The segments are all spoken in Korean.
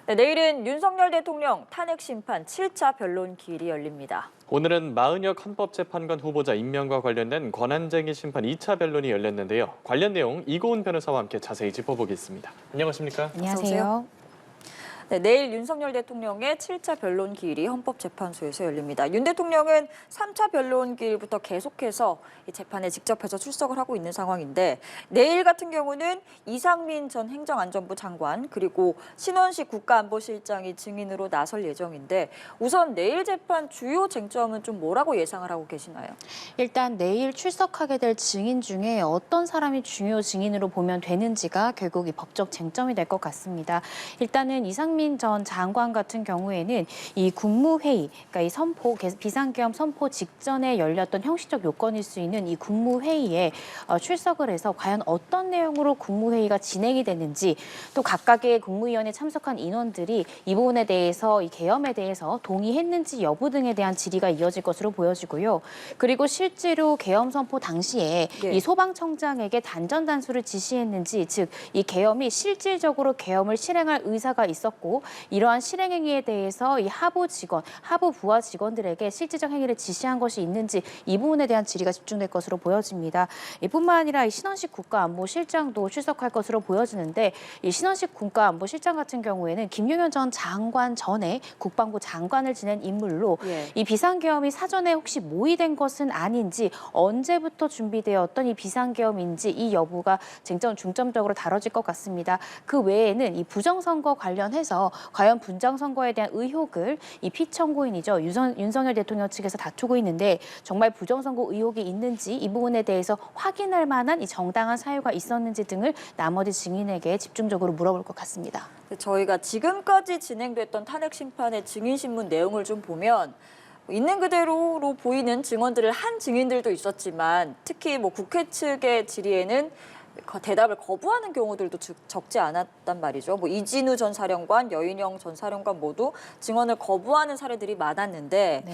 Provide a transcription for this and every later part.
네, 내일은 윤석열 대통령 탄핵 심판 7차 변론 기일이 열립니다. 오늘은 마은혁 헌법재판관 후보자 임명과 관련된 권한쟁의 심판 2차 변론이 열렸는데요. 관련 내용 이고은 변호사와 함께 자세히 짚어보겠습니다. 안녕하십니까? 안녕하세요. 네, 내일 윤석열 대통령의 7차 변론 기일이 헌법재판소에서 열립니다. 윤 대통령은 3차 변론 기일부터 계속해서 이 재판에 직접해서 출석을 하고 있는 상황인데 내일 같은 경우는 이상민 전 행정안전부 장관 그리고 신원식 국가안보실장이 증인으로 나설 예정인데 우선 내일 재판 주요 쟁점은 좀 뭐라고 예상을 하고 계시나요? 일단 내일 출석하게 될 증인 중에 어떤 사람이 중요 증인으로 보면 되는지가 결국 이 법적 쟁점이 될 것 같습니다. 일단은 이상민 전 장관 같은 경우에는 이 국무회의, 그러니까 이 비상계엄 선포 직전에 열렸던 형식적 요건일 수 있는 이 국무회의에 출석을 해서 과연 어떤 내용으로 국무회의가 진행이 됐는지 또 각각의 국무위원회 참석한 인원들이 이 부분에 대해서 이 계엄에 대해서 동의했는지 여부 등에 대한 질의가 이어질 것으로 보여지고요. 그리고 실제로 계엄 선포 당시에 이 소방청장에게 단전 단수를 지시했는지, 즉 이 계엄이 실질적으로 계엄을 실행할 의사가 있었고 이러한 실행 행위에 대해서 이 하부 부하 직원들에게 실질적 행위를 지시한 것이 있는지 이 부분에 대한 질의가 집중될 것으로 보여집니다. 이뿐만 아니라 이 신원식 국가안보실장도 출석할 것으로 보여지는데 이 신원식 국가안보실장 같은 경우에는 김용현 전 장관 전에 국방부 장관을 지낸 인물로 이 비상계엄이 사전에 혹시 모의된 것은 아닌지 언제부터 준비되었던 이 비상계엄인지 이 여부가 중점적으로 다뤄질 것 같습니다. 그 외에는 이 부정선거 관련해서 과연 부정선거에 대한 의혹을 이 피청구인이죠. 윤석열 대통령 측에서 다투고 있는데 정말 부정선거 의혹이 있는지 이 부분에 대해서 확인할 만한 이 정당한 사유가 있었는지 등을 나머지 증인에게 집중적으로 물어볼 것 같습니다. 저희가 지금까지 진행됐던 탄핵 심판의 증인 신문 내용을 좀 보면 있는 그대로로 보이는 증언들을 한 증인들도 있었지만 특히 국회 측의 질의에는 대답을 거부하는 경우들도 적지 않았단 말이죠. 이진우 전 사령관, 여인영 전 사령관 모두 증언을 거부하는 사례들이 많았는데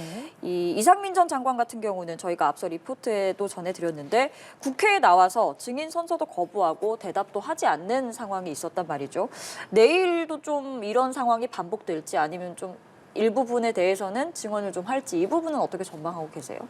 이 이상민 전 장관 같은 경우는 저희가 앞서 리포트에도 전해드렸는데 국회에 나와서 증인 선서도 거부하고 대답도 하지 않는 상황이 있었단 말이죠. 내일도 좀 이런 상황이 반복될지 아니면 좀 일부분에 대해서는 증언을 좀 할지 이 부분은 어떻게 전망하고 계세요?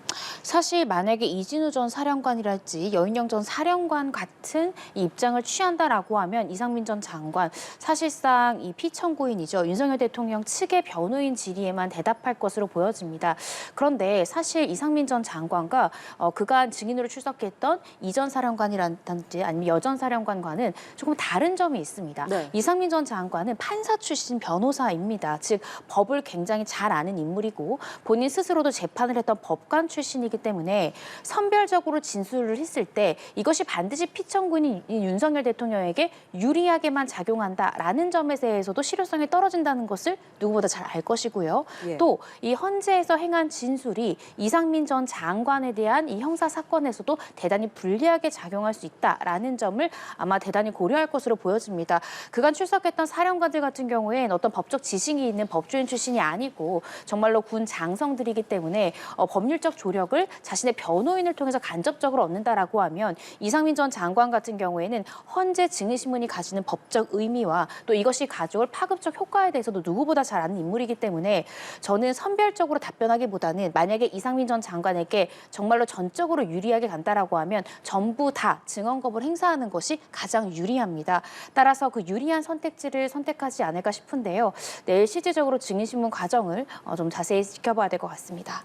사실 만약에 이진우 전 사령관이랄지 여인영 전 사령관 같은 이 입장을 취한다라고 하면 이상민 전 장관 사실상 이 피청구인이죠. 윤석열 대통령 측의 변호인 질의에만 대답할 것으로 보여집니다. 그런데 사실 이상민 전 장관과 그간 증인으로 출석했던 이전 사령관이라든지 아니면 여전 사령관과는 조금 다른 점이 있습니다. 이상민 전 장관은 판사 출신 변호사입니다. 즉 법을 굉장히 잘 아는 인물이고 본인 스스로도 재판을 했던 법관 출신이기 때문에 선별적으로 진술을 했을 때 이것이 반드시 피청구인인 윤석열 대통령에게 유리하게만 작용한다라는 점에 대해서도 실효성이 떨어진다는 것을 누구보다 잘 알 것이고요. 또 이 헌재에서 행한 진술이 이상민 전 장관에 대한 이 형사 사건에서도 대단히 불리하게 작용할 수 있다라는 점을 아마 대단히 고려할 것으로 보여집니다. 그간 출석했던 사령관들 같은 경우에는 어떤 법적 지식이 있는 법조인 출신이 아니고 정말로 군 장성들이기 때문에 법률적 조력을 자신의 변호인을 통해서 간접적으로 얻는다라고 하면 이상민 전 장관 같은 경우에는 헌재 증인신문이 가지는 법적 의미와 또 이것이 가져올 파급적 효과에 대해서도 누구보다 잘 아는 인물이기 때문에 저는 선별적으로 답변하기보다는 만약에 이상민 전 장관에게 정말로 전적으로 유리하게 간다라고 하면 전부 다 증언 거부를 행사하는 것이 가장 유리합니다. 따라서 그 유리한 선택지를 선택하지 않을까 싶은데요. 내일 실질적으로 증인신문 과정을 좀 자세히 지켜봐야 될 것 같습니다.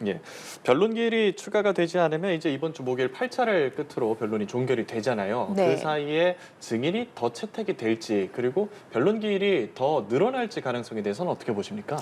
변론 기일이 추가가 되지 않으면 이제 이번 주 목요일 8차를 끝으로 변론이 종결이 되잖아요. 그 사이에 증인이 더 채택이 될지 그리고 변론 기일이 더 늘어날지 가능성에 대해서는 어떻게 보십니까?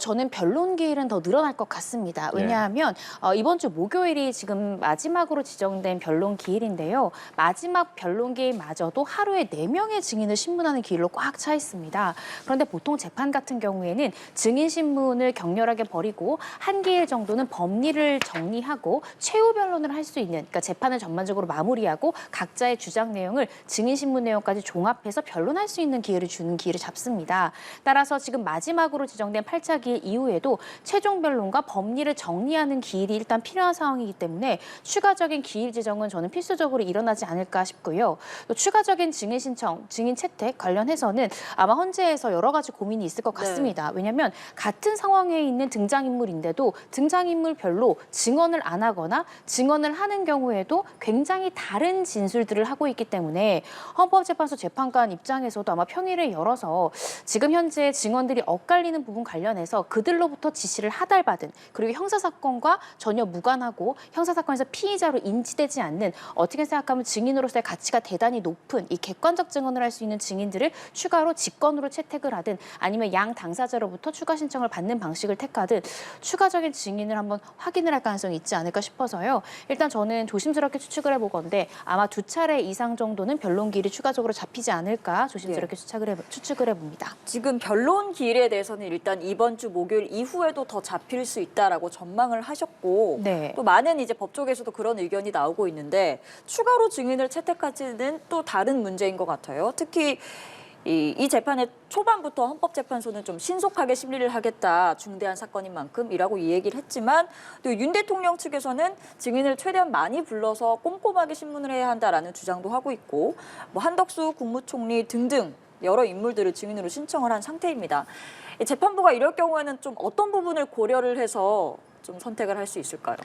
저는 변론 기일은 더 늘어날 것 같습니다. 왜냐하면 이번 주 목요일이 지금 마지막으로 지정된 변론 기일인데요. 마지막 변론 기일마저도 하루에 4명의 증인을 신문하는 기일로 꽉 차 있습니다. 그런데 보통 재판 같은 경우에는 증인 신문 증인신문을 격렬하게 벌이고 한 기일 정도는 법리를 정리하고 최후 변론을 할 수 있는, 그러니까 재판을 전반적으로 마무리하고 각자의 주장 내용을 증인신문 내용까지 종합해서 변론할 수 있는 기회를 주는 기회를 잡습니다. 따라서 지금 마지막으로 지정된 8차 기일 이후에도 최종 변론과 법리를 정리하는 기일이 일단 필요한 상황이기 때문에 추가적인 기일 지정은 저는 필수적으로 일어나지 않을까 싶고요. 또 추가적인 증인 신청, 증인 채택 관련해서는 아마 헌재에서 여러 가지 고민이 있을 것 같습니다. 왜냐하면 같은 상황에 있는 등장인물인데도 등장인물별로 증언을 안 하거나 증언을 하는 경우에도 굉장히 다른 진술들을 하고 있기 때문에 헌법재판소 재판관 입장에서도 아마 평일을 열어서 지금 현재 증언들이 엇갈리는 부분 관련해서 그들로부터 지시를 하달받은, 그리고 형사사건과 전혀 무관하고 형사사건에서 피의자로 인지되지 않는, 어떻게 생각하면 증인으로서의 가치가 대단히 높은 이 객관적 증언을 할 수 있는 증인들을 추가로 직권으로 채택을 하든 아니면 양 당사자로부터 추가 신청을 받는 방식을 택하든 추가적인 증인을 한번 확인을 할 가능성이 있지 않을까 싶어서요. 일단 저는 조심스럽게 추측을 해보건데 아마 2차례 이상 정도는 변론 기일이 추가적으로 잡히지 않을까 조심스럽게 추측을 해봅니다. 지금 변론 기일에 대해서는 일단 이번 주 목요일 이후에도 더 잡힐 수 있다라고 전망을 하셨고 네. 또 많은 이제 법조계에서도 그런 의견이 나오고 있는데 추가로 증인을 채택할지는 또 다른 문제인 것 같아요. 특히 이 재판의 초반부터 헌법재판소는 좀 신속하게 심리를 하겠다, 중대한 사건인 만큼이라고 이 얘기를 했지만 또 윤 대통령 측에서는 증인을 최대한 많이 불러서 꼼꼼하게 신문을 해야 한다라는 주장도 하고 있고 뭐 한덕수 국무총리 등등 여러 인물들을 증인으로 신청을 한 상태입니다. 재판부가 이럴 경우에는 좀 어떤 부분을 고려를 해서 좀 선택을 할 수 있을까요?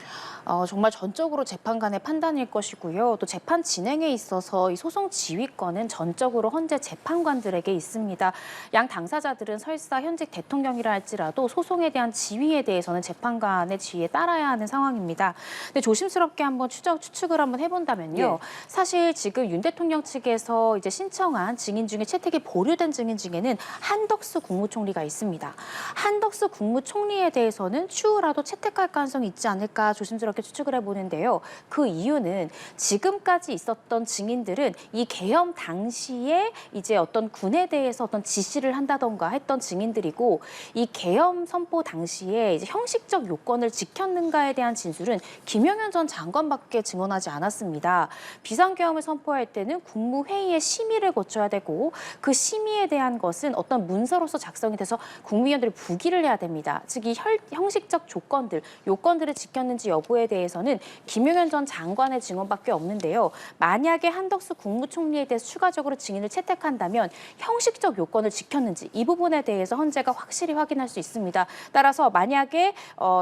정말 전적으로 재판관의 판단일 것이고요. 또 재판 진행에 있어서 이 소송 지휘권은 전적으로 헌재 재판관들에게 있습니다. 양 당사자들은 설사 현직 대통령이라 할지라도 소송에 대한 지휘에 대해서는 재판관의 지휘에 따라야 하는 상황입니다. 근데 조심스럽게 한번 추측을 한번 해본다면요. 예. 사실 지금 윤 대통령 측에서 이제 신청한 증인 중에 채택이 보류된 증인 중에는 한덕수 국무총리가 있습니다. 한덕수 국무총리에 대해서는 추후라도 채택할 가능성이 있지 않을까 조심스럽게 추측을 해보는데요. 그 이유는 지금까지 있었던 증인들은 이 계엄 당시에 이제 어떤 군에 대해서 어떤 지시를 한다던가 했던 증인들이고 이 계엄 선포 당시에 이제 형식적 요건을 지켰는가에 대한 진술은 김영현 전 장관밖에 증언하지 않았습니다. 비상계엄을 선포할 때는 국무회의의 심의를 거쳐야 되고 그 심의에 대한 것은 어떤 문서로서 작성이 돼서 국무위원들이 부기를 해야 됩니다. 즉 이 형식적 요건들을 지켰는지 여부에 대해서는 김용현 전 장관의 증언밖에 없는데요. 만약에 한덕수 국무총리에 대해서 추가적으로 증인을 채택한다면 형식적 요건을 지켰는지 이 부분에 대해서 헌재가 확실히 확인할 수 있습니다. 따라서 만약에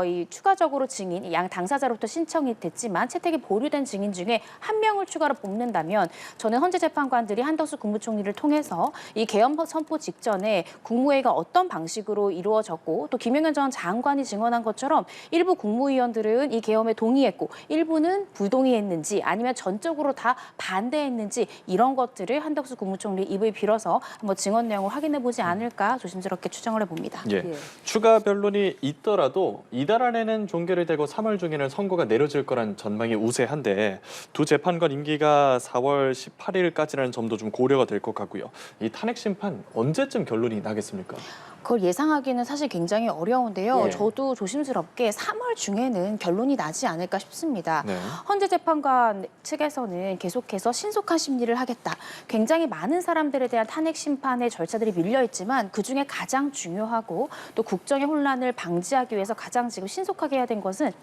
이 추가적으로 증인, 양 당사자로부터 신청이 됐지만 채택이 보류된 증인 중에 한 명을 추가로 뽑는다면 저는 헌재 재판관들이 한덕수 국무총리를 통해서 이 계엄 선포 직전에 국무회의가 어떤 방식으로 이루어졌고 또 김용현 전 장관이 증언한 것처럼 일부 국무위원들은 이 계엄에 동의했고 일부는 부동의했는지 아니면 전적으로 다 반대했는지 이런 것들을 한덕수 국무총리 입을 빌어서 한번 증언 내용을 확인해보지 않을까 조심스럽게 추정을 해봅니다. 예. 예. 추가 변론이 있더라도 이달 안에는 종결이 되고 3월 중에는 선고가 내려질 거란 전망이 우세한데 두 재판관 임기가 4월 18일까지라는 점도 좀 고려가 될 것 같고요. 이 탄핵 심판 언제쯤 결론이 나겠습니까? 그걸 예상하기는 사실 굉장히 어려운데요. 예. 저도 조심스럽게 3월 중에는 결론이 나지 않을까 싶습니다. 네. 헌재 재판관 측에서는 계속해서 신속한 심리를 하겠다. 굉장히 많은 사람들에 대한 탄핵 심판의 절차들이 밀려 있지만 그중에 가장 중요하고 또 국정의 혼란을 방지하기 위해서 가장 지금 신속하게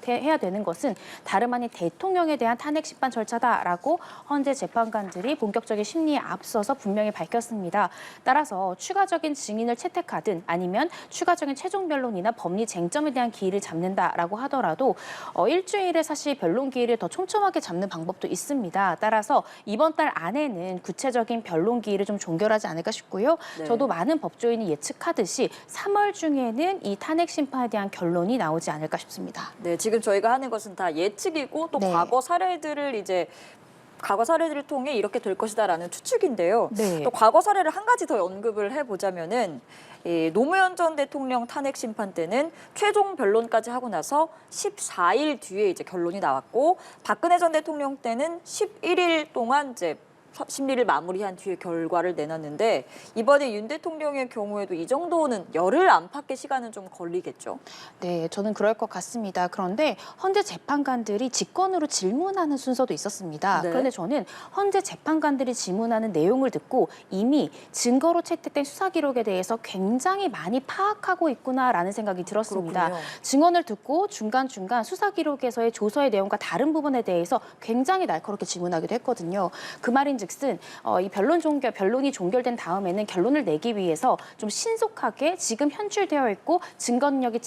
해야 되는 것은 다름 아닌 대통령에 대한 탄핵 심판 절차다라고 헌재 재판관들이 본격적인 심리에 앞서서 분명히 밝혔습니다. 따라서 추가적인 증인을 채택하든 아니면 추가적인 최종 변론이나 법리 쟁점에 대한 기일을 잡는다라고 하더라도 일주일에 사실 변론 기일을 더 촘촘하게 잡는 방법도 있습니다. 따라서 이번 달 안에는 구체적인 변론 기일을 좀 종결하지 않을까 싶고요. 네. 저도 많은 법조인이 예측하듯이 3월 중에는 이 탄핵 심판에 대한 결론이 나오지 않을까 싶습니다. 네, 지금 저희가 하는 것은 다 예측이고 또 네. 과거 사례들을 통해 이렇게 될 것이다라는 추측인데요. 네. 또 과거 사례를 한 가지 더 언급을 해보자면은 노무현 전 대통령 탄핵 심판 때는 최종 변론까지 하고 나서 14일 뒤에 이제 결론이 나왔고 박근혜 전 대통령 때는 11일 동안 이제 심리를 마무리한 뒤에 결과를 내놨는데 이번에 윤 대통령의 경우에도 이 정도는 열흘 안팎의 시간은 좀 걸리겠죠. 네, 저는 그럴 것 같습니다. 그런데 헌재 재판관들이 직권으로 질문하는 순서도 있었습니다. 네. 그런데 저는 헌재 재판관들이 질문하는 내용을 듣고 이미 증거로 채택된 수사 기록에 대해서 굉장히 많이 파악하고 있구나라는 생각이 들었습니다. 그렇군요. 증언을 듣고 중간중간 수사 기록에서의 조서의 내용과 다른 부분에 대해서 굉장히 날카롭게 질문하기도 했거든요. 그 말인즉슨 이 변론이 종결된 다음에는 결론을 내기 위해서 좀 신속하게 지금 현출되어 있고 증거로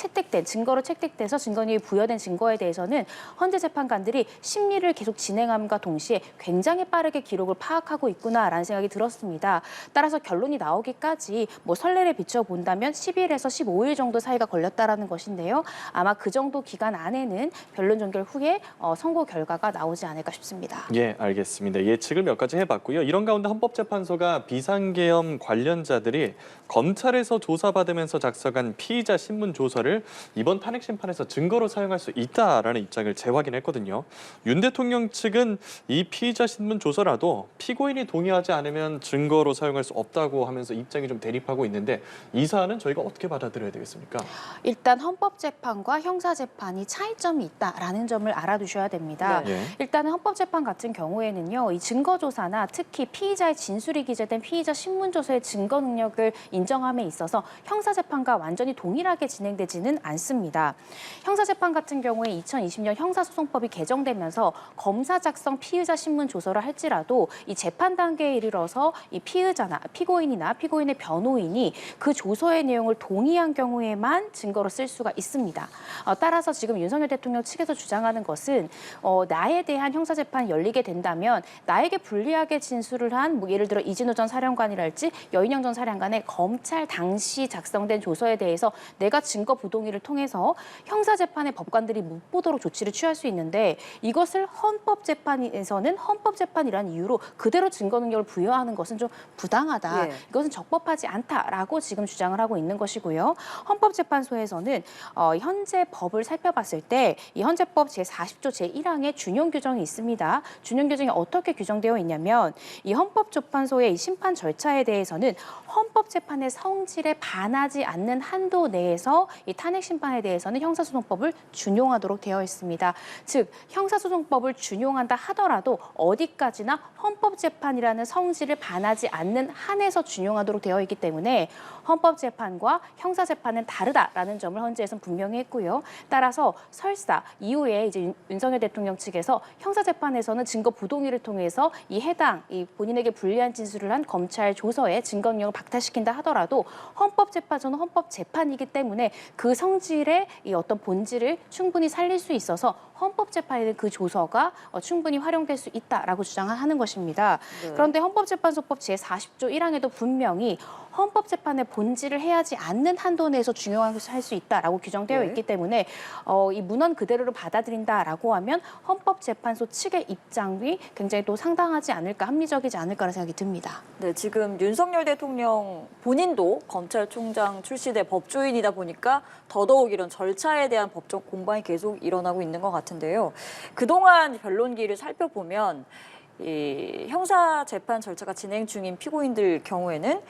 채택돼서 증거능력이 부여된 증거에 대해서는 헌재 재판관들이 심리를 계속 진행함과 동시에 굉장히 빠르게 기록을 파악하고 있구나라는 생각이 들었습니다. 따라서 결론이 나오기까지 선례를 비춰본다면 10일에서 15일 정도 사이가 걸렸다라는 것인데요. 아마 그 정도 기간 안에는 변론 종결 후에 선고 결과가 나오지 않을까 싶습니다. 예, 알겠습니다. 예측을 몇 가지 해봤고요. 이런 가운데 헌법재판소가 비상계엄 관련자들이 검찰에서 조사받으면서 작성한 피의자 신문 조서를 이번 탄핵 심판에서 증거로 사용할 수 있다라는 입장을 재확인했거든요. 윤 대통령 측은 이 피의자 신문 조서라도 피고인이 동의하지 않으면 증거로 사용할 수 없다고 하면서 입장이 좀 대립하고 있는데 이 사안은 저희가 어떻게 받아들여야 되겠습니까? 일단 헌법재판과 형사재판이 차이점이 있다라는 점을 알아두셔야 됩니다. 네. 예. 일단은 헌법재판 같은 경우에는요, 이 증거조사나 특히 피의자의 진술이 기재된 피의자 신문조서의 증거 능력을 인정함에 있어서 형사재판과 완전히 동일하게 진행되지는 않습니다. 형사재판 같은 경우에 2020년 형사소송법이 개정되면서 검사 작성 피의자 신문조서를 할지라도 이 재판 단계에 이르러서 이 피고인이나 피고인의 변호인이 그 조서의 내용을 동의한 경우에만 증거로 쓸 수가 있습니다. 따라서 지금 윤석열 대통령 측에서 주장하는 것은 나에 대한 형사재판이 열리게 된다면 나에게 불리하게 진술을 한 예를 들어 이진우 전 사령관이랄지 여인영 전 사령관의 검찰 당시 작성된 조서에 대해서 내가 증거 부동의를 통해서 형사재판의 법관들이 못 보도록 조치를 취할 수 있는데 이것을 헌법재판에서는 헌법재판이라는 이유로 그대로 증거 능력을 부여하는 것은 좀 부당하다. 예. 이것은 적법하지 않다라고 지금 주장을 하고 있는 것이고요. 헌법재판소에서는 현재 법을 살펴봤을 때 이 헌재법 제40조 제1항에 준용 규정이 있습니다. 준용 규정이 어떻게 규정되어 있냐면 이 헌법재판소의 이 심판 절차에 대해서는 헌법재판의 성질에 반하지 않는 한도 내에서 이 탄핵 심판에 대해서는 형사소송법을 준용하도록 되어 있습니다. 즉 형사소송법을 준용한다 하더라도 어디까지나 헌법재판이라는 성질을 반하지 않는 한에서 준용하도록 되어 있기 때문에 헌법재판과 형사재판은 다르다라는 점을 헌재에서는 분명히 했고요. 따라서 설사 이후에 이제 윤석열 대통령 측에서 형사재판에서는 증거 부동의를 통해서 이 본인에게 불리한 진술을 한 검찰 조서의 증거 능력을 박탈시킨다 하더라도 헌법재판소는 헌법재판이기 때문에 그 성질의 이 어떤 본질을 충분히 살릴 수 있어서 헌법재판에는 그 조서가 충분히 활용될 수 있다라고 주장하는 것입니다. 네. 그런데 헌법재판소법 제40조 1항에도 분명히 헌법재판의 본질을 해하지 않는 한도 내에서 중용할 수 있다라고 규정되어 네. 있기 때문에 이 문헌 그대로를 받아들인다라고 하면 헌법재판소 측의 입장이 굉장히 또 상당하지 않을까, 합리적이지 않을까라는 생각이 듭니다. 네, 지금 윤석열 대통령 본인도 검찰총장 출신의 법조인이다 보니까 더더욱 이런 절차에 대한 법적 공방이 계속 일어나고 있는 것 같은데요. 그동안 변론기를 살펴보면 이 형사 재판 절차가 진행 중인 피고인들 경우에는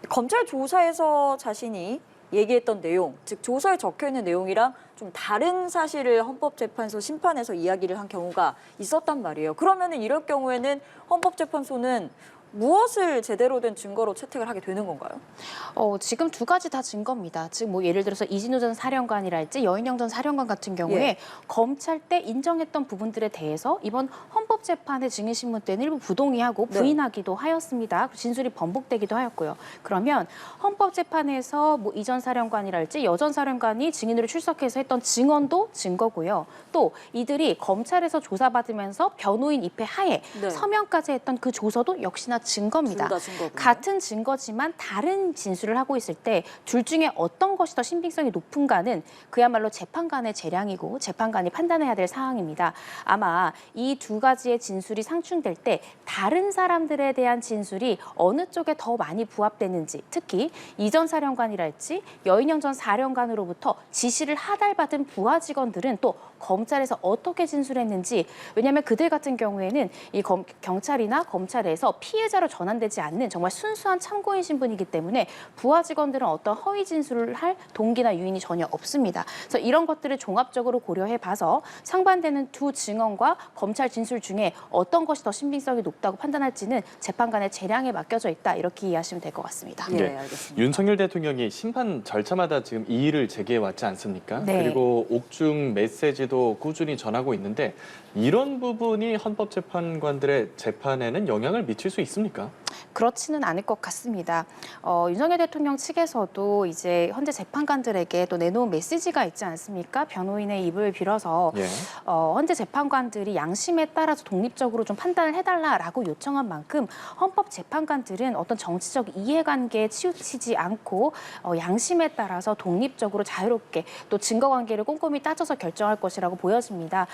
검찰 조사에서 자신이 얘기했던 내용, 즉 조서에 적혀 있는 내용이랑 좀 다른 사실을 헌법재판소 심판에서 이야기를 한 경우가 있었단 말이에요. 그러면은 이럴 경우에는 헌법재판소는 무엇을 제대로 된 증거로 채택을 하게 되는 건가요? 지금 두 가지 다 증거입니다. 즉 예를 들어서 이진우 전 사령관이랄지 여인영 전 사령관 같은 경우에 예. 검찰 때 인정했던 부분들에 대해서 이번 헌법재판의 증인신문 때는 일부 부동의하고 네. 부인하기도 하였습니다. 진술이 번복되기도 하였고요. 그러면 헌법재판에서 이 전 사령관이랄지 여 전 사령관이 증인으로 출석해서 했던 증언도 증거고요. 또 이들이 검찰에서 조사받으면서 변호인 입회 하에 네. 서명까지 했던 그 조서도 역시나 증거입니다. 둘 다 증거군요. 같은 증거지만 다른 진술을 하고 있을 때 둘 중에 어떤 것이 더 신빙성이 높은가는 그야말로 재판관의 재량이고 재판관이 판단해야 될 사항입니다. 아마 이 두 가지의 진술이 상충될 때 다른 사람들에 대한 진술이 어느 쪽에 더 많이 부합되는지, 특히 이전 사령관이랄지 여인영 전 사령관으로부터 지시를 하달받은 부하 직원들은 또 검찰에서 어떻게 진술했는지, 왜냐하면 그들 같은 경우에는 이 경찰이나 검찰에서 피해자로 전환되지 않는 정말 순수한 참고인 신분이기 때문에 부하 직원들은 어떤 허위 진술을 할 동기나 유인이 전혀 없습니다. 그래서 이런 것들을 종합적으로 고려해봐서 상반되는 두 증언과 검찰 진술 중에 어떤 것이 더 신빙성이 높다고 판단할지는 재판관의 재량에 맡겨져 있다, 이렇게 이해하시면 될 것 같습니다. 예, 알겠습니다. 윤석열 대통령이 심판 절차마다 지금 이의를 제기해 왔지 않습니까? 네. 그리고 옥중 메시지도 꾸준히 전하고 있는데 이런 부분이 헌법재판관들의 재판에는 영향을 미칠 수 있습니까? 그렇지는 않을 것 같습니다. 윤석열 대통령 측에서도 이제 현재 재판관들에게 또 내놓은 메시지가 있지 않습니까? 변호인의 입을 빌어서 예. 현재 재판관들이 양심에 따라서 독립적으로 좀 판단을 해달라라고 요청한 만큼 헌법 재판관들은 어떤 정치적 이해관계에 치우치지 않고 양심에 따라서 독립적으로 자유롭게 또 증거관계를 꼼꼼히 따져서 결정할 것이라고 보여집니다.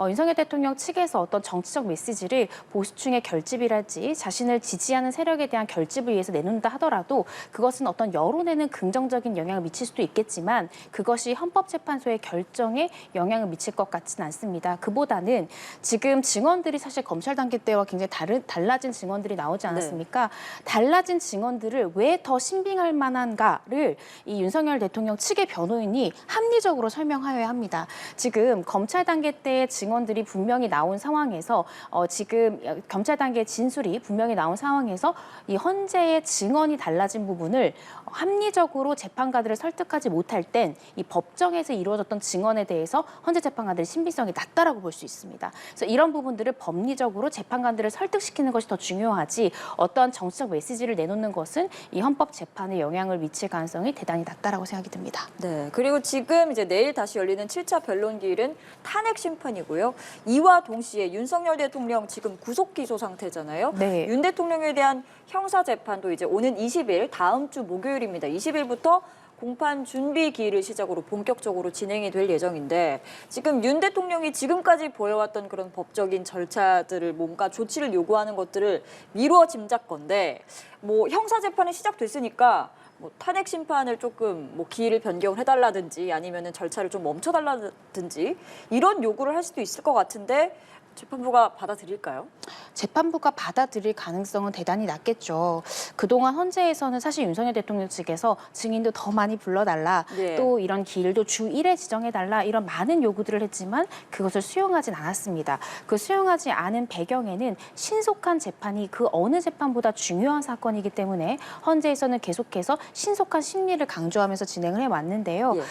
윤석열 대통령 측에서 어떤 정치적 메시지를 보수층의 결집이랄지 자신을 지지하는 세력에 대한 결집을 위해서 내놓는다 하더라도 그것은 어떤 여론에는 긍정적인 영향을 미칠 수도 있겠지만 그것이 헌법재판소의 결정에 영향을 미칠 것 같지는 않습니다. 그보다는 지금 증언들이 사실 검찰 단계 때와 굉장히 달라진 증언들이 나오지 않았습니까? 달라진 증언들을 왜 더 신빙할 만한가를 이 윤석열 대통령 측의 변호인이 합리적으로 설명하여야 합니다. 지금 검찰 단계 때의 증언들이 분명히 나온 상황에서 지금 검찰 단계 진술이 분명히 나온 상황에서 이 헌재의 증언이 달라진 부분을 합리적으로 재판관들을 설득하지 못할 땐 이 법정에서 이루어졌던 증언에 대해서 헌재 재판관들의 신빙성이 낮다라고 볼 수 있습니다. 그래서 이런 부분들을 법리적으로 재판관들을 설득시키는 것이 더 중요하지 어떠한 정치적 메시지를 내놓는 것은 이 헌법 재판에 영향을 미칠 가능성이 대단히 낮다라고 생각이 듭니다. 네, 그리고 지금 이제 내일 다시 열리는 7차 변론기일은 탄핵 심판이고요. 이와 동시에 윤석열 대통령 지금 구속 기소 상태잖아요. 네. 윤 대통령에 대한 형사 재판도 이제 오는 20일 다음 주 목요일입니다. 20일부터 공판 준비 기일을 시작으로 본격적으로 진행이 될 예정인데 지금 윤 대통령이 지금까지 보여왔던 그런 법적인 절차들을 뭔가 조치를 요구하는 것들을 미루어 짐작건데 뭐 형사 재판이 시작됐으니까 뭐 탄핵 심판을 조금 뭐 기일을 변경을 해달라든지 아니면은 절차를 좀 멈춰달라든지 이런 요구를 할 수도 있을 것 같은데 재판부가 받아들일까요? 재판부가 받아들일 가능성은 대단히 낮겠죠. 그동안 헌재에서는 사실 윤석열 대통령 측에서 증인도 더 많이 불러달라, 네. 또 이런 기일도 주 1회 지정해달라 이런 많은 요구들을 했지만 그것을 수용하진 않았습니다. 그 수용하지 않은 배경에는 신속한 재판이 그 어느 재판보다 중요한 사건이기 때문에 헌재에서는 계속해서 신속한 심리를 강조하면서 진행을 해왔는데요. 예.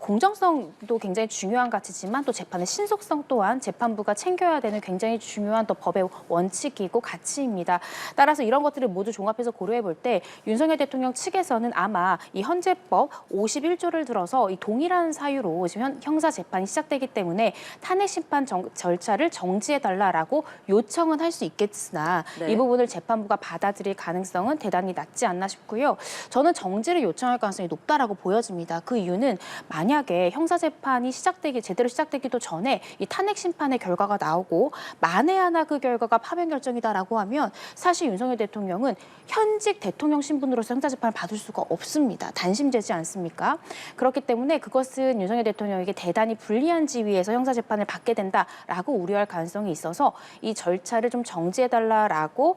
공정성도 굉장히 중요한 가치지만 또 재판의 신속성 또한 재판부가 챙겨야 되는 굉장히 중요한 또 법의 원칙이고 가치입니다. 따라서 이런 것들을 모두 종합해서 고려해 볼 때 윤석열 대통령 측에서는 아마 이 헌재법 51조를 들어서 이 동일한 사유로 지금 형사 재판이 시작되기 때문에 탄핵 심판 절차를 정지해달라라고 요청은 할 수 있겠으나 네. 이 부분을 재판부가 받아들일 가능성은 대단히 낮지 않나 싶고요. 저는 정지를 요청할 가능성이 높다라고 보여집니다. 그 이유는 만약에 형사 재판이 제대로 시작되기도 전에 이 탄핵 심판의 결과가 나오고 만에 하나 그 결과가 파면 결정이다라고 하면 사실 윤석열 대통령은 현직 대통령 신분으로서 형사재판을 받을 수가 없습니다. 단심되지 않습니까? 그렇기 때문에 그것은 윤석열 대통령에게 대단히 불리한 지위에서 형사재판을 받게 된다라고 우려할 가능성이 있어서 이 절차를 좀 정지해달라라고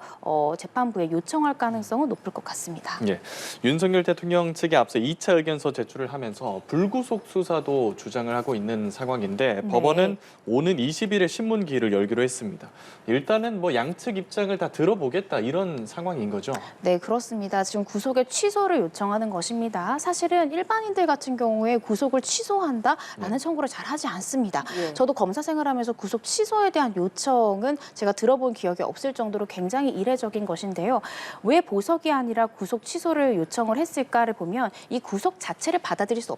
재판부에 요청할 가능성은 높을 것 같습니다. 예. 윤석열 대통령 측이 앞서 2차 의견서 제출을 하면서 불구속 수사도 주장을 하고 있는 상황인데 네. 법원은 오는 20일에 신문기일을 열기로 했습니다. 일단은 뭐 양측 입장을 다 들어보겠다 이런 상황인 거죠. 네, 그렇습니다. 지금 구속의 취소를 요청하는 것입니다. 사실은 일반인들 같은 경우에 구속을 취소한다라는 청구를 잘 하지 않습니다. 예. 저도 검사 생활하면서 구속 취소에 대한 요청은 제가 들어본 기억이 없을 정도로 굉장히 이례적인 것인데요. 왜 보석이 아니라 구속 취소를 요청을 했을까를 보면 이 구속 자체를 받아들일 수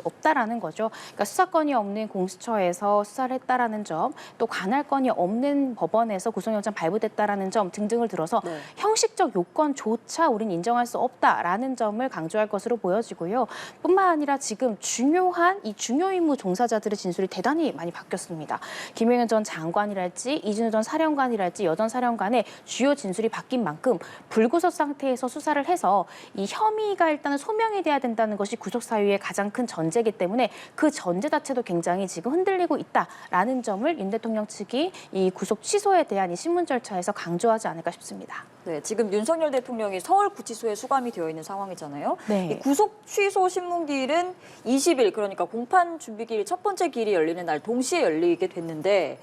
없다라는 거죠. 그러니까 수사권이 없는 공수처에서 수사를 했다라는 점, 또 관할 할 건이 없는 법원에서 구속영장 발부됐다라는 점 등등을 들어서 네. 형식적 요건조차 우린 인정할 수 없다라는 점을 강조할 것으로 보여지고요. 뿐만 아니라 지금 중요한 이 중요 임무 종사자들의 진술이 대단히 많이 바뀌었습니다. 김용현 전 장관이랄지 이진우 전 사령관이랄지 여 전 사령관의 주요 진술이 바뀐 만큼 불구속 상태에서 수사를 해서 이 혐의가 일단은 소명이 돼야 된다는 것이 구속 사유의 가장 큰 전제이기 때문에 그 전제 자체도 굉장히 지금 흔들리고 있다라는 점을 윤 대통령 측이 이 구속 취소에 대한 이 신문 절차에서 강조하지 않을까 싶습니다. 네, 지금 윤석열 대통령이 서울구치소에 수감이 되어 있는 상황이잖아요. 네. 이 구속 취소 신문기일은 20일, 그러니까 공판 준비기일 첫 번째 기일이 열리는 날 동시에 열리게 됐는데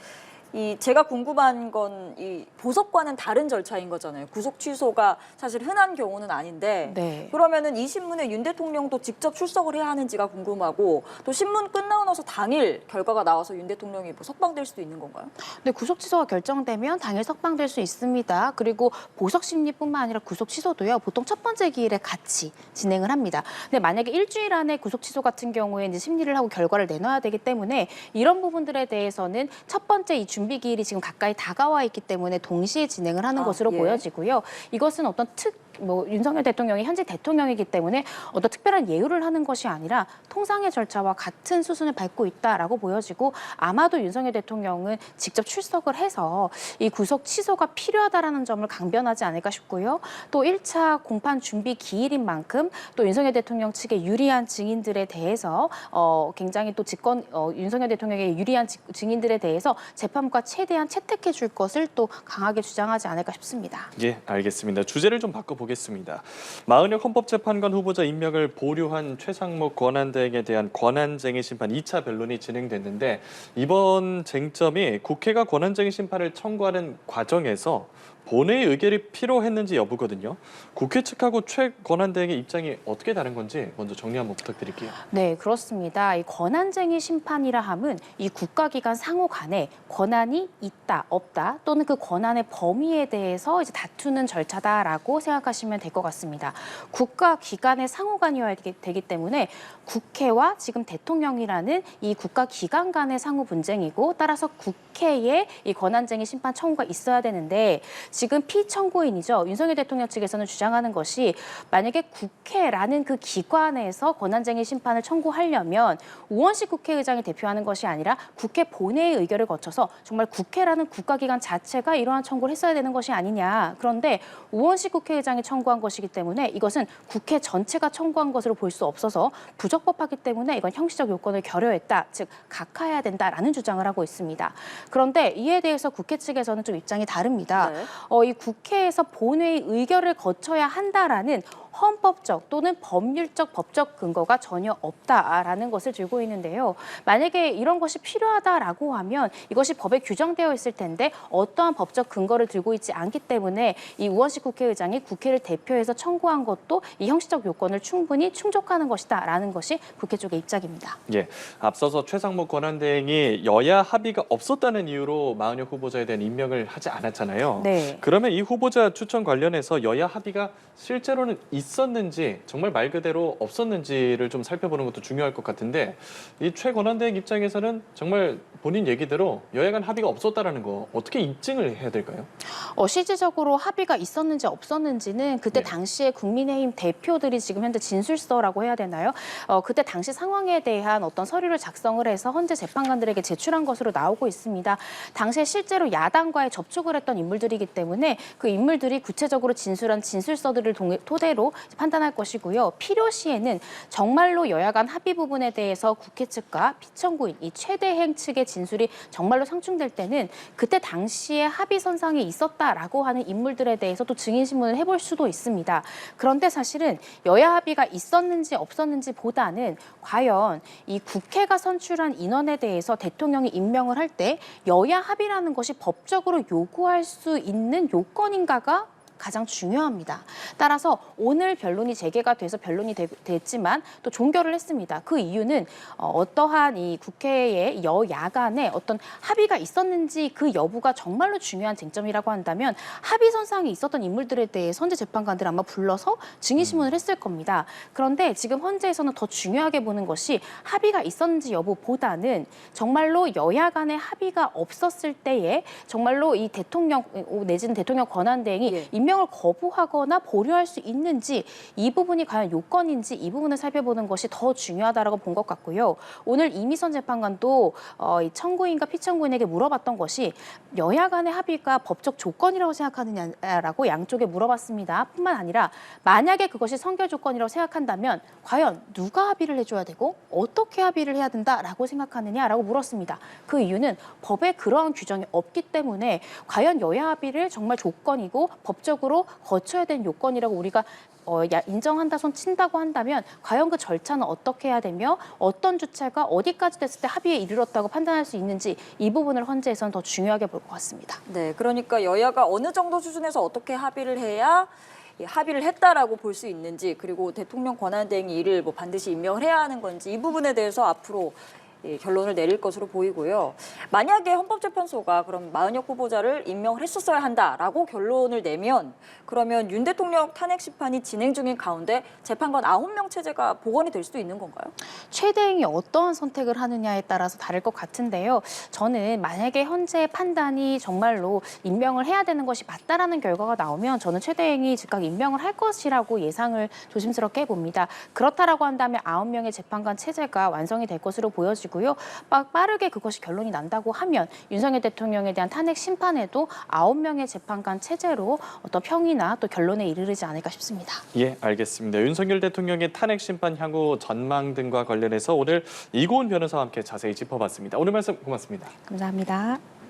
제가 궁금한 건 이 보석과는 다른 절차인 거잖아요. 구속 취소가 사실 흔한 경우는 아닌데 네. 그러면은 이 신문에 윤 대통령도 직접 출석을 해야 하는지가 궁금하고 또 신문 끝나고 나서 당일 결과가 나와서 윤 대통령이 뭐 석방될 수도 있는 건가요? 네, 구속 취소가 결정되면 당일 석방될 수 있습니다. 그리고 보석 심리뿐만 아니라 구속 취소도요. 보통 첫 번째 기일에 같이 진행을 합니다. 근데 만약에 일주일 안에 구속 취소 같은 경우에 이제 심리를 하고 결과를 내놔야 되기 때문에 이런 부분들에 대해서는 첫 번째 이 준비 기일이 지금 가까이 다가와 있기 때문에 동시에 진행을 하는 것으로 예. 보여지고요. 이것은 어떤 윤석열 대통령이 현재 대통령이기 때문에 어떤 특별한 예우를 하는 것이 아니라 통상의 절차와 같은 수순을 밟고 있다라고 보여지고 아마도 윤석열 대통령은 직접 출석을 해서 이 구속 취소가 필요하다라는 점을 강변하지 않을까 싶고요. 또 1차 공판 준비 기일인 만큼 또 윤석열 대통령 측의 유리한 증인들에 대해서 굉장히 또 윤석열 대통령의 유리한 증인들에 대해서 재판부가 최대한 채택해 줄 것을 또 강하게 주장하지 않을까 싶습니다. 예, 알겠습니다. 주제를 좀 바꿔보겠습니다. 마은혁 헌법재판관 후보자 임명을 보류한 최상목 권한대행에 대한 권한쟁의 심판 2차 변론이 진행됐는데 이번 쟁점이 국회가 권한쟁의 심판을 청구하는 과정에서 본회의 의결이 필요했는지 여부거든요. 국회 측하고 최 권한대행의 입장이 어떻게 다른 건지 먼저 정리 한번 부탁드릴게요. 네, 그렇습니다. 이 권한쟁의 심판이라 함은 이 국가기관 상호 간에 권한이 있다, 없다 또는 그 권한의 범위에 대해서 이제 다투는 절차다라고 생각하시면 될 것 같습니다. 국가기관의 상호 간이어야 되기 때문에 국회와 지금 대통령이라는 이 국가기관 간의 상호 분쟁이고 따라서 국회에 이 권한쟁의 심판 청구가 있어야 되는데 지금 피청구인이죠. 윤석열 대통령 측에서는 주장하는 것이 만약에 국회라는 그 기관에서 권한쟁의 심판을 청구하려면 우원식 국회의장이 대표하는 것이 아니라 국회 본회의 의결을 거쳐서 정말 국회라는 국가기관 자체가 이러한 청구를 했어야 되는 것이 아니냐. 그런데 우원식 국회의장이 청구한 것이기 때문에 이것은 국회 전체가 청구한 것으로 볼 수 없어서 부적법하기 때문에 이건 형식적 요건을 결여했다. 즉 각하해야 된다라는 주장을 하고 있습니다. 그런데 이에 대해서 국회 측에서는 좀 입장이 다릅니다. 네. 이 국회에서 본회의 의결을 거쳐야 한다라는 헌법적 또는 법률적 법적 근거가 전혀 없다라는 것을 들고 있는데요. 만약에 이런 것이 필요하다라고 하면 이것이 법에 규정되어 있을 텐데 어떠한 법적 근거를 들고 있지 않기 때문에 이 우원식 국회의장이 국회를 대표해서 청구한 것도 이 형식적 요건을 충분히 충족하는 것이다라는 것이 국회 쪽의 입장입니다. 예, 앞서서 최상목 권한대행이 여야 합의가 없었다는 이유로 마은혁 후보자에 대한 임명을 하지 않았잖아요. 네. 그러면 이 후보자 추천 관련해서 여야 합의가 실제로는 있었는지 정말 말 그대로 없었는지를 좀 살펴보는 것도 중요할 것 같은데 이 최 권한대행 입장에서는 정말 본인 얘기대로 여야 간 합의가 없었다라는 거 어떻게 입증을 해야 될까요? 실질적으로 합의가 있었는지 없었는지는 그때 네. 당시에 국민의힘 대표들이 지금 현재 진술서라고 해야 되나요? 그때 당시 상황에 대한 어떤 서류를 작성을 해서 헌재 재판관들에게 제출한 것으로 나오고 있습니다. 당시에 실제로 야당과의 접촉을 했던 인물들이기 때문에 그 인물들이 구체적으로 진술한 진술서들을 토대로 판단할 것이고요. 필요시에는 정말로 여야 간 합의 부분에 대해서 국회 측과 피청구인 이 최대행 측의 진술이 정말로 상충될 때는 그때 당시에 합의 선상에 있었다라고 하는 인물들에 대해서 또 증인 신문을 해볼 수도 있습니다. 그런데 사실은 여야 합의가 있었는지 없었는지 보다는 과연 이 국회가 선출한 인원에 대해서 대통령이 임명을 할 때 여야 합의라는 것이 법적으로 요구할 수 있는 요건인가가 가장 중요합니다. 따라서 오늘 변론이 재개가 돼서 변론이 됐지만 또 종결을 했습니다. 그 이유는 어떠한 이 국회의 여야 간에 어떤 합의가 있었는지 그 여부가 정말로 중요한 쟁점이라고 한다면 합의선상에 있었던 인물들에 대해 헌재 재판관들 아마 불러서 증인신문을 했을 겁니다. 그런데 지금 헌재에서는 더 중요하게 보는 것이 합의가 있었는지 여부보다는 정말로 여야 간의 합의가 없었을 때에 정말로 이 대통령 내지는 대통령 권한대행이 예. 임명을 거부하거나 보류할 수 있는지 이 부분이 과연 요건인지 이 부분을 살펴보는 것이 더 중요하다라고 본 것 같고요. 오늘 이미선 재판관도 이 청구인과 피청구인에게 물어봤던 것이 여야 간의 합의가 법적 조건이라고 생각하느냐라고 양쪽에 물어봤습니다. 뿐만 아니라 만약에 그것이 선결 조건이라고 생각한다면 과연 누가 합의를 해줘야 되고 어떻게 합의를 해야 된다라고 생각하느냐라고 물었습니다. 그 이유는 법에 그러한 규정이 없기 때문에 과연 여야 합의를 정말 조건이고 법적으로 거쳐야 되는 요건이라고 우리가 인정한다 손 친다고 한다면 과연 그 절차는 어떻게 해야 되며 어떤 주체가 어디까지 됐을 때 합의에 이르렀다고 판단할 수 있는지 이 부분을 헌재에서는 더 중요하게 볼 것 같습니다. 네, 그러니까 여야가 어느 정도 수준에서 어떻게 합의를 해야 합의를 했다라고 볼 수 있는지, 그리고 대통령 권한대행이 이를 뭐 반드시 임명을 해야 하는 건지 이 부분에 대해서 앞으로 결론을 내릴 것으로 보이고요. 만약에 헌법재판소가 그럼 마은혁 후보자를 임명을 했었어야 한다라고 결론을 내면 그러면 윤 대통령 탄핵 심판이 진행 중인 가운데 재판관 9명 체제가 복원이 될 수도 있는 건가요? 최대행이 어떠한 선택을 하느냐에 따라서 다를 것 같은데요. 저는 만약에 현재 판단이 정말로 임명을 해야 되는 것이 맞다라는 결과가 나오면 저는 최대행이 즉각 임명을 할 것이라고 예상을 조심스럽게 해봅니다. 그렇다라고 한다면 9명의 재판관 체제가 완성이 될 것으로 보여지고 고요. 빠르게 그것이 결론이 난다고 하면 윤석열 대통령에 대한 탄핵 심판에도 9명의 재판관 체제로 어떤 평이나 또 결론에 이르르지 않을까 싶습니다. 예, 알겠습니다. 윤석열 대통령의 탄핵 심판 향후 전망 등과 관련해서 오늘 이고은 변호사와 함께 자세히 짚어봤습니다. 오늘 말씀 고맙습니다. 감사합니다.